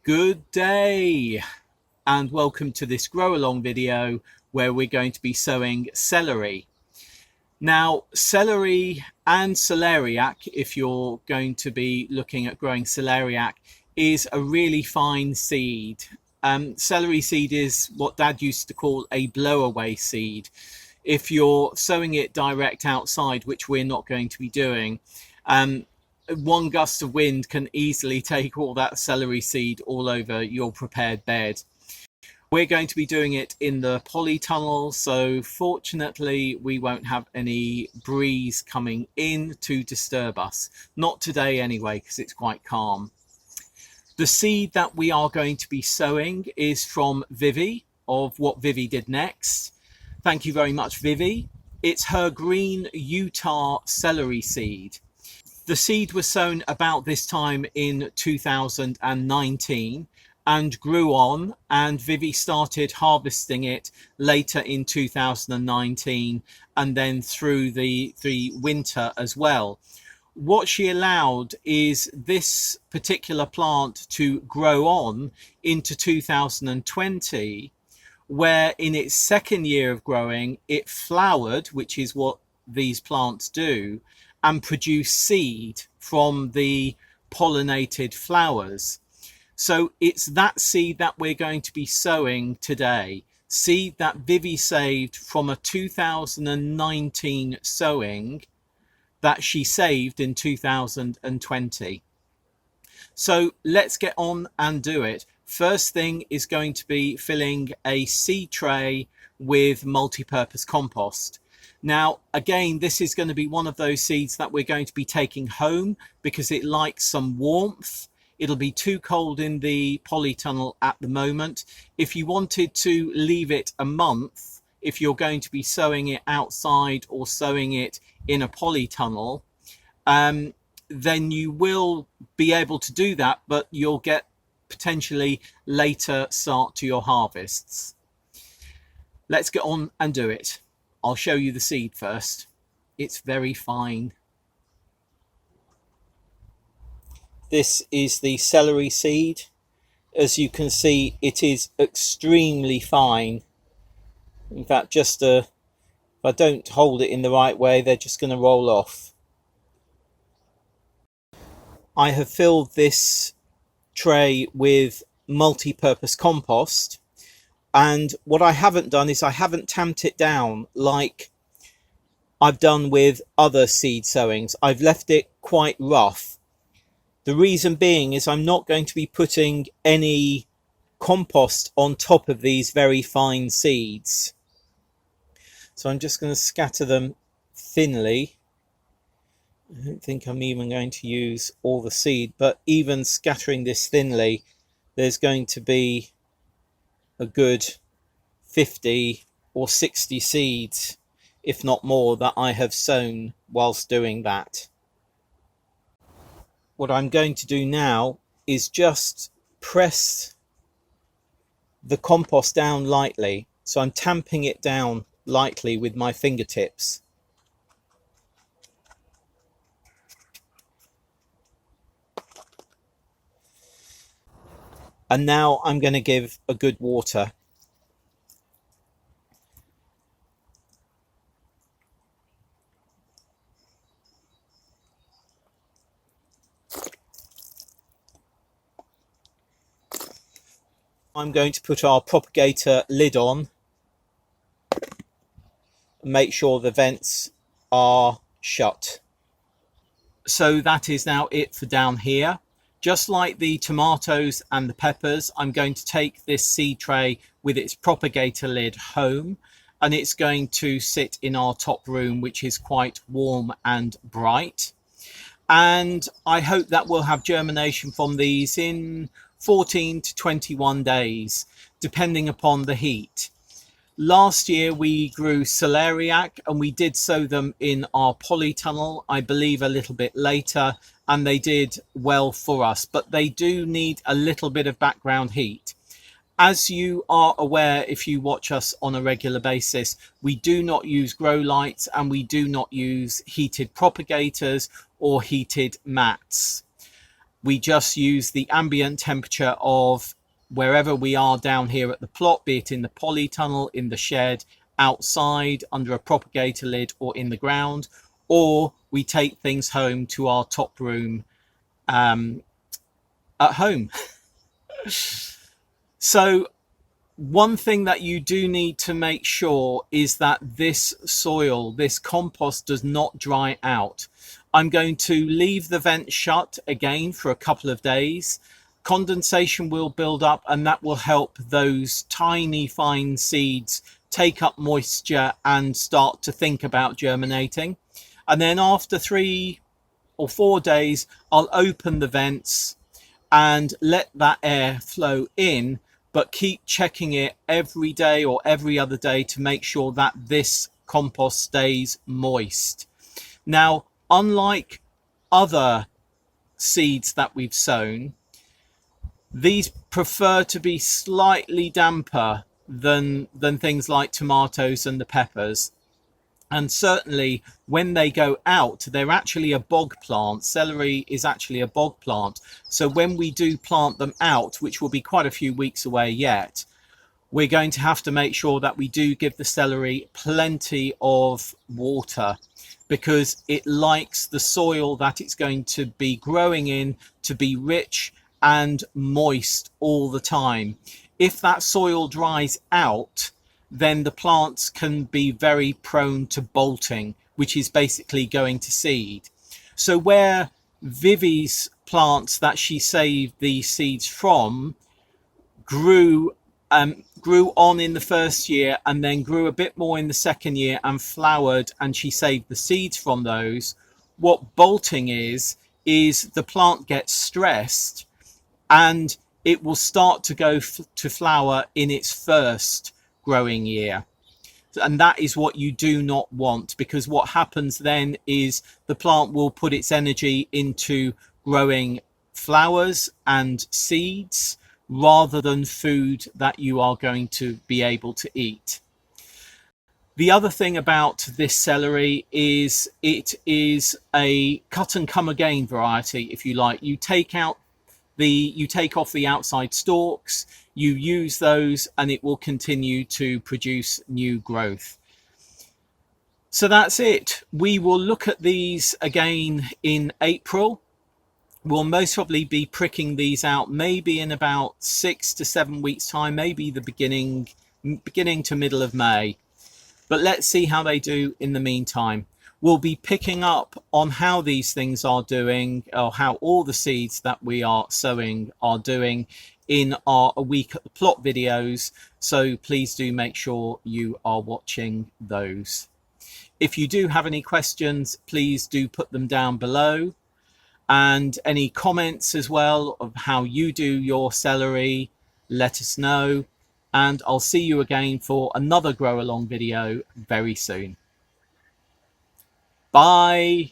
Good day and welcome to this grow along video where we're going to be sowing celery. Now, celery and celeriac, if you're going to be looking at growing celeriac, is a really fine seed. Celery seed is what Dad used to call a blow-away seed. If you're sowing it direct outside, which we're not going to be doing, one gust of wind can easily take all that celery seed all over your prepared bed. We're going to be doing it in the polytunnel, so fortunately we won't have any breeze coming in to disturb us. Not today anyway, because it's quite calm. The seed that we are going to be sowing is from Vivi, of What Vivi Did Next. Thank you very much, Vivi. It's her green Utah celery seed. The seed was sown about this time in 2019 and grew on, and Vivi started harvesting it later in 2019 and then through the winter as well. What she allowed is this particular plant to grow on into 2020, where in its second year of growing it flowered, which is what these plants do, and produce seed from the pollinated flowers. So it's that seed that we're going to be sowing today. Seed that Vivi saved from a 2019 sowing that she saved in 2020. So let's get on and do it. First thing is going to be filling a seed tray with multi-purpose compost. Now, again, this is going to be one of those seeds that we're going to be taking home because it likes some warmth. It'll be too cold in the polytunnel at the moment. If you wanted to leave it a month, if you're going to be sowing it outside or sowing it in a polytunnel, then you will be able to do that, but you'll get potentially later start to your harvests. Let's get on and do it. I'll show you the seed first. It's very fine. This is the celery seed. As you can see, it is extremely fine. In fact, if I don't hold it in the right way, they're just going to roll off. I have filled this tray with multi-purpose compost. And what I haven't done is I haven't tamped it down like I've done with other seed sowings. I've left it quite rough. The reason being is I'm not going to be putting any compost on top of these very fine seeds. So I'm just going to scatter them thinly. I don't think I'm even going to use all the seed, but even scattering this thinly, there's going to be a good 50 or 60 seeds, if not more, that I have sown whilst doing that. What I'm going to do now is just press the compost down lightly. So I'm tamping it down lightly with my fingertips. And now I'm going to give a good water. I'm going to put our propagator lid on and make sure the vents are shut. So that is now it for down here. Just like the tomatoes and the peppers, I'm going to take this seed tray with its propagator lid home, and it's going to sit in our top room, which is quite warm and bright. And I hope that we'll have germination from these in 14 to 21 days, depending upon the heat. Last year we grew celeriac and we did sow them in our polytunnel, I believe a little bit later, and they did well for us, but they do need a little bit of background heat. As you are aware, if you watch us on a regular basis, we do not use grow lights and we do not use heated propagators or heated mats. We just use the ambient temperature of wherever we are down here at the plot, be it in the polytunnel, in the shed, outside, under a propagator lid, or in the ground, or we take things home to our top room at home. So one thing that you do need to make sure is that this soil, this compost, does not dry out. I'm going to leave the vent shut again for a couple of days. Condensation will build up, and that will help those tiny fine seeds take up moisture and start to think about germinating. And then after 3 or 4 days, I'll open the vents and let that air flow in, but keep checking it every day or every other day to make sure that this compost stays moist. Now, unlike other seeds that we've sown, these prefer to be slightly damper than things like tomatoes and the peppers. And certainly when they go out, they're actually a bog plant. Celery is actually a bog plant. So when we do plant them out, which will be quite a few weeks away yet, we're going to have to make sure that we do give the celery plenty of water, because it likes the soil that it's going to be growing in to be rich and moist all the time. If that soil dries out, then the plants can be very prone to bolting, which is basically going to seed. So where Vivi's plants that she saved these seeds from grew on in the first year and then grew a bit more in the second year and flowered, and she saved the seeds from those, what bolting is the plant gets stressed and it will start to go to flower in its first growing year. And that is what you do not want, because what happens then is the plant will put its energy into growing flowers and seeds rather than food that you are going to be able to eat. The other thing about this celery is it is a cut and come again variety, if you like. You take off the outside stalks, you use those, and it will continue to produce new growth. So that's it. We will look at these again in April. We'll most probably be pricking these out maybe in about 6 to 7 weeks time, maybe the beginning to middle of May. But let's see how they do in the meantime. We'll be picking up on how these things are doing, or how all the seeds that we are sowing are doing, in our A Week at the Plot videos. So please do make sure you are watching those. If you do have any questions, please do put them down below, and any comments as well of how you do your celery, let us know. And I'll see you again for another Grow Along video very soon. Bye.